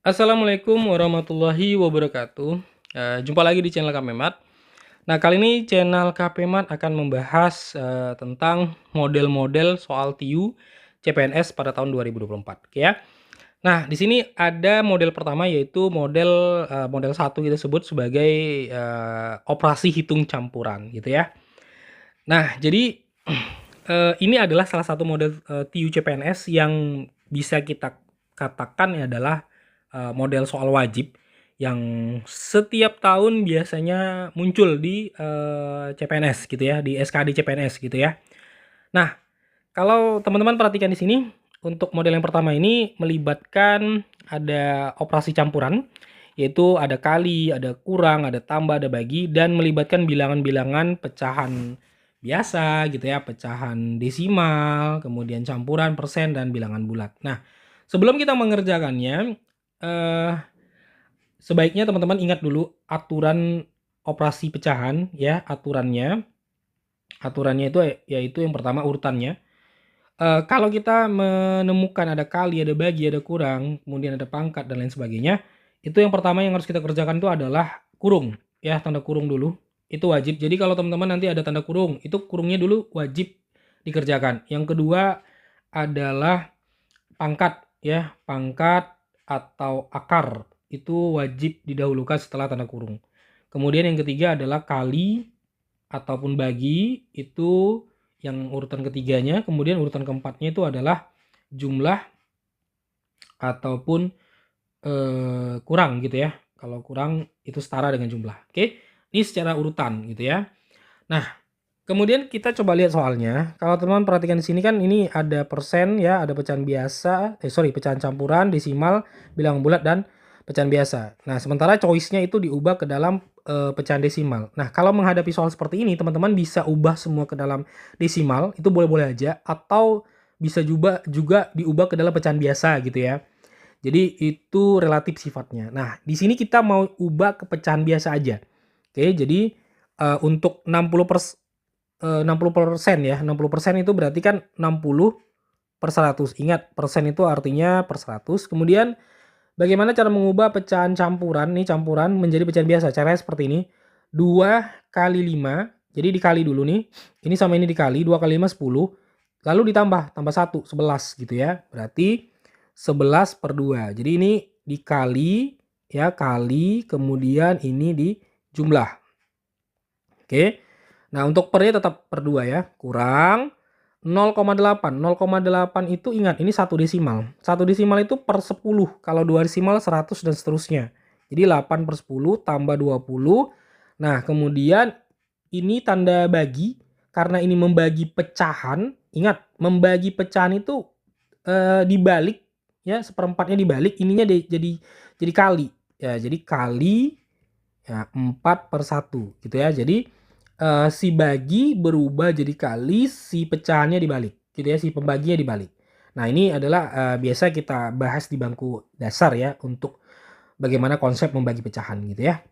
Assalamualaikum warahmatullahi wabarakatuh. Jumpa lagi di channel Kapemat. Nah, kali ini channel Kapemat akan membahas tentang model-model soal TIU CPNS pada tahun 2024. Oke ya. Nah, di sini ada model pertama yaitu model 1 kita sebut sebagai operasi hitung campuran gitu ya. Nah, jadi ini adalah salah satu model TIU CPNS yang bisa kita katakan adalah model soal wajib yang setiap tahun biasanya muncul di CPNS gitu ya, di SKD CPNS gitu ya. Nah, kalau teman-teman perhatikan di sini, untuk model yang pertama ini melibatkan ada operasi campuran, yaitu ada kali, ada kurang, ada tambah, ada bagi, dan melibatkan bilangan-bilangan pecahan biasa gitu ya, pecahan desimal, kemudian campuran, persen, dan bilangan bulat. Nah, sebelum kita mengerjakannya, eh, sebaiknya teman-teman ingat dulu aturan operasi pecahan ya, aturannya. Aturannya itu yaitu yang pertama urutannya. Kalau kita menemukan ada kali, ada bagi, ada kurang, kemudian ada pangkat dan lain sebagainya, itu yang pertama yang harus kita kerjakan itu adalah kurung, ya, tanda kurung dulu, itu wajib. Jadi kalau teman-teman nanti ada tanda kurung, itu kurungnya dulu wajib dikerjakan. Yang kedua adalah pangkat, ya, pangkat atau akar, itu wajib didahulukan setelah tanda kurung. Kemudian yang ketiga adalah kali ataupun bagi, itu yang urutan ketiganya. Kemudian urutan keempatnya itu adalah jumlah ataupun kurang gitu ya. Kalau kurang itu setara dengan jumlah. Oke, ini secara urutan gitu ya. Nah, kemudian kita coba lihat soalnya. Kalau teman-teman perhatikan di sini kan ini ada persen ya, ada pecahan biasa, pecahan campuran, desimal, bilangan bulat dan pecahan biasa. Nah, sementara choice-nya itu diubah ke dalam pecahan desimal. Nah, kalau menghadapi soal seperti ini, teman-teman bisa ubah semua ke dalam desimal, itu boleh-boleh aja, atau bisa juga diubah ke dalam pecahan biasa gitu ya. Jadi itu relatif sifatnya. Nah, di sini kita mau ubah ke pecahan biasa aja. Oke, jadi untuk 60% ya, 60% itu berarti kan 60/100. Ingat, persen itu artinya per 100. Kemudian bagaimana cara mengubah pecahan campuran nih, campuran menjadi pecahan biasa? Caranya seperti ini. 2 kali 5, jadi dikali dulu nih. Ini sama ini dikali, 2 kali 5 10. Lalu tambah 1, 11 gitu ya. Berarti 11/2. Jadi ini dikali ya, kali, kemudian ini dijumlah. Oke. Nah, untuk pernya tetap per 2 ya, kurang 0,8. 0,8 itu ingat ini satu desimal. Satu desimal itu per 10. Kalau dua desimal 100 dan seterusnya. Jadi 8/10 tambah 20. Nah, kemudian ini tanda bagi karena ini membagi pecahan. Ingat, membagi pecahan itu dibalik ya, seperempatnya dibalik, ininya jadi kali. Ya, jadi kali ya 4/1 gitu ya. Jadi si bagi berubah jadi kali, si pecahannya dibalik gitu ya, si pembaginya dibalik. Nah, ini adalah biasa kita bahas di bangku dasar ya, untuk bagaimana konsep membagi pecahan gitu ya.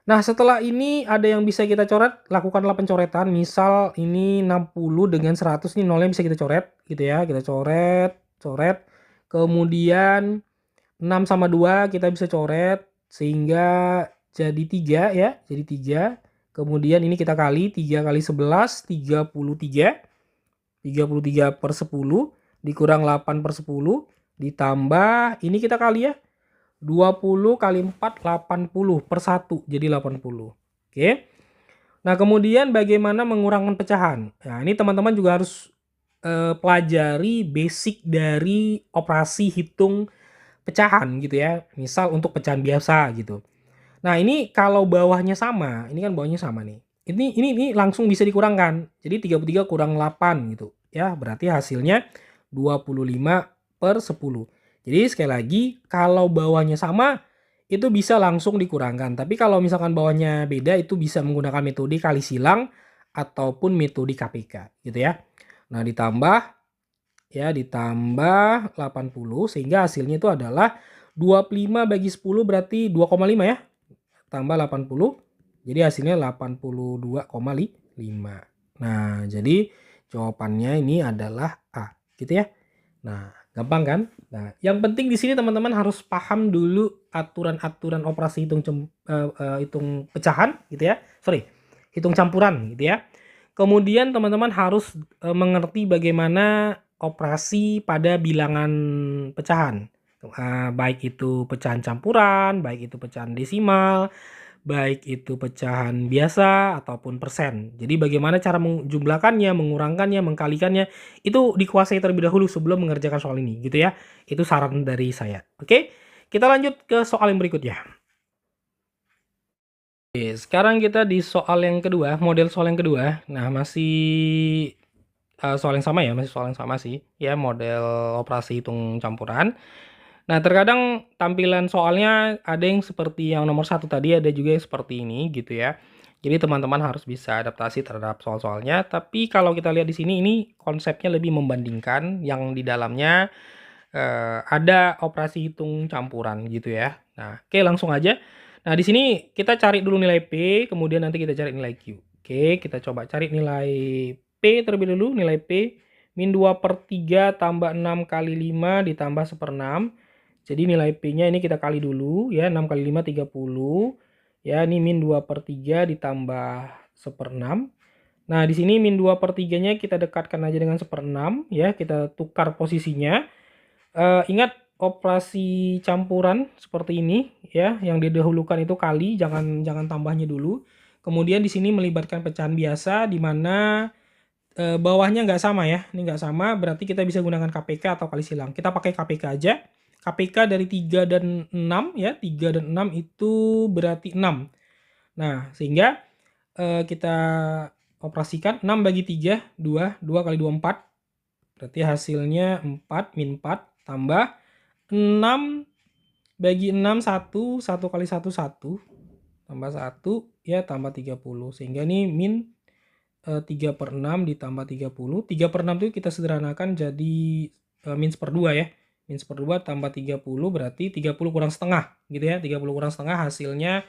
Nah, setelah ini ada yang bisa kita coret, lakukanlah pencoretan. Misal ini 60 dengan 100 nih, nolnya bisa kita coret gitu ya. Kita coret, coret. Kemudian 6 sama 2 kita bisa coret sehingga jadi 3 ya, jadi 3. Kemudian ini kita kali 3 kali 11 33. 33/10 dikurang 8/10 ditambah ini kita kali ya, 20 kali 4 80/1 jadi 80. Oke. Nah, kemudian bagaimana mengurangkan pecahan? Nah, ini teman-teman juga harus pelajari basic dari operasi hitung pecahan gitu ya. Misal untuk pecahan biasa gitu. Nah, ini kalau bawahnya sama, ini kan bawahnya sama nih. Ini langsung bisa dikurangkan. Jadi 33 kurang 8 gitu ya. Berarti hasilnya 25/10. Jadi sekali lagi kalau bawahnya sama itu bisa langsung dikurangkan. Tapi kalau misalkan bawahnya beda itu bisa menggunakan metode kali silang ataupun metode KPK gitu ya. Nah, ditambah 80 sehingga hasilnya itu adalah 25 bagi 10 berarti 2,5 ya. Tambah 80 jadi hasilnya 82,5. Nah, jadi jawabannya ini adalah A gitu ya. Nah, Gampang kan? Nah, yang penting di sini teman-teman harus paham dulu aturan-aturan operasi hitung pecahan gitu ya. Sorry, hitung campuran gitu ya. Kemudian teman-teman harus mengerti bagaimana operasi pada bilangan pecahan. Baik itu pecahan campuran, baik itu pecahan desimal, baik itu pecahan biasa ataupun persen. Jadi bagaimana cara menjumlahkannya, mengurangkannya, mengkalikannya, itu dikuasai terlebih dahulu sebelum mengerjakan soal ini gitu ya. Itu saran dari saya. Oke, kita lanjut ke soal yang berikutnya. Oke, sekarang kita di soal yang kedua, model soal yang kedua. Nah, masih soal yang sama ya, masih soal yang sama sih, ya model operasi hitung campuran. Nah, terkadang tampilan soalnya ada yang seperti yang nomor satu tadi, ada juga yang seperti ini gitu ya. Jadi teman-teman harus bisa adaptasi terhadap soal-soalnya. Tapi kalau kita lihat di sini, ini konsepnya lebih membandingkan yang di dalamnya ada operasi hitung campuran gitu ya. Nah, oke langsung aja. Nah, di sini kita cari dulu nilai P, kemudian nanti kita cari nilai Q. Oke, kita coba cari nilai P terlebih dulu, nilai P. Min 2/3 tambah 6 kali 5 ditambah 1/6. Jadi nilai P-nya ini kita kali dulu ya, 6 kali 5 30. Ya, ini min 2/3 ditambah 1/6. Nah, di sini min 2/3-nya kita dekatkan aja dengan 1/6 ya, kita tukar posisinya. Ingat operasi campuran seperti ini ya, yang didahulukan itu kali, jangan tambahnya dulu. Kemudian di sini melibatkan pecahan biasa di mana bawahnya nggak sama ya. Ini nggak sama, berarti kita bisa gunakan KPK atau kali silang. Kita pakai KPK aja. KPK dari 3 dan 6 ya, 3 dan 6 itu berarti 6. Nah, sehingga kita operasikan 6 bagi 3, 2, 2 kali 2 4. Berarti hasilnya 4 min 4 tambah 6 bagi 6 1, 1 kali 1 1 tambah 1 ya tambah 30. Sehingga ini min 3/6 ditambah 30. 3/6 itu kita sederhanakan jadi min 1/2 ya. Min 1/2 tambah 30 berarti 30 kurang setengah gitu ya. 30 kurang setengah hasilnya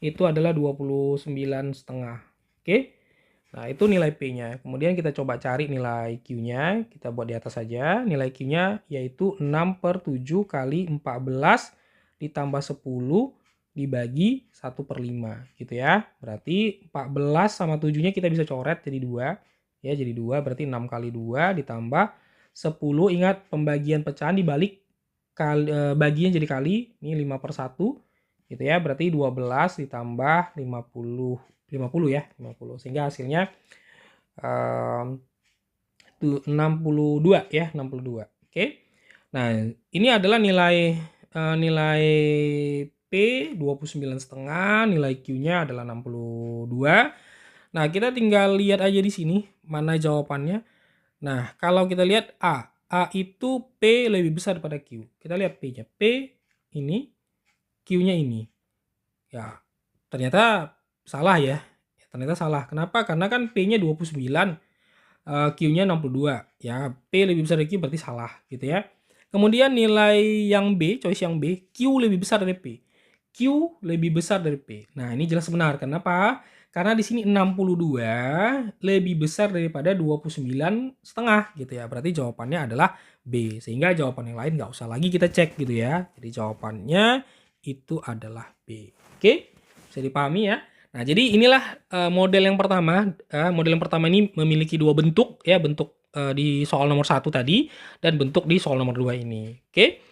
itu adalah 29,5. Oke. Nah, itu nilai P-nya. Kemudian kita coba cari nilai Q-nya. Kita buat di atas saja. Nilai Q-nya yaitu 6/7 kali 14 ditambah 10 dibagi 1/5 gitu ya. Berarti 14 sama 7-nya kita bisa coret jadi 2. Ya, jadi 2 berarti 6 kali 2 ditambah 10. Ingat pembagian pecahan dibalik bagian jadi kali. Ini 5/1 gitu ya. Berarti 12 ditambah 50 ya, 50. Sehingga hasilnya 62 ya, 62. Oke. Nah, ini adalah nilai P 29,5, nilai Q-nya adalah 62. Nah, kita tinggal lihat aja di sini mana jawabannya. Nah, kalau kita lihat A itu P lebih besar daripada Q. Kita lihat P-nya. P ini, Q-nya ini. Ya, ternyata salah ya. Ternyata salah. Kenapa? Karena kan P-nya 29, Q-nya 62. Ya, P lebih besar dari Q berarti salah gitu ya. Kemudian nilai yang B, choice yang B, Q lebih besar dari P. Q lebih besar dari P. Nah, ini jelas benar. Kenapa? Karena di sini 62 lebih besar daripada 29,5 gitu ya. Berarti jawabannya adalah B. Sehingga jawaban yang lain nggak usah lagi kita cek gitu ya. Jadi jawabannya itu adalah B. Oke? Bisa dipahami ya? Nah, jadi inilah model yang pertama. Model yang pertama ini memiliki dua bentuk ya, bentuk di soal nomor 1 tadi dan bentuk di soal nomor 2 ini. Oke?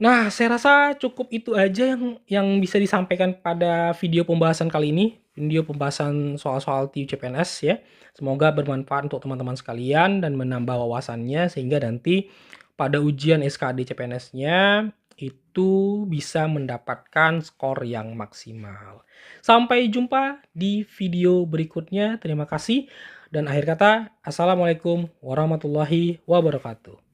Nah, saya rasa cukup itu aja yang bisa disampaikan pada video pembahasan kali ini, video pembahasan soal-soal TIU CPNS ya. Semoga bermanfaat untuk teman-teman sekalian dan menambah wawasannya sehingga nanti pada ujian SKD CPNS-nya itu bisa mendapatkan skor yang maksimal. Sampai jumpa di video berikutnya. Terima kasih dan akhir kata, assalamualaikum warahmatullahi wabarakatuh.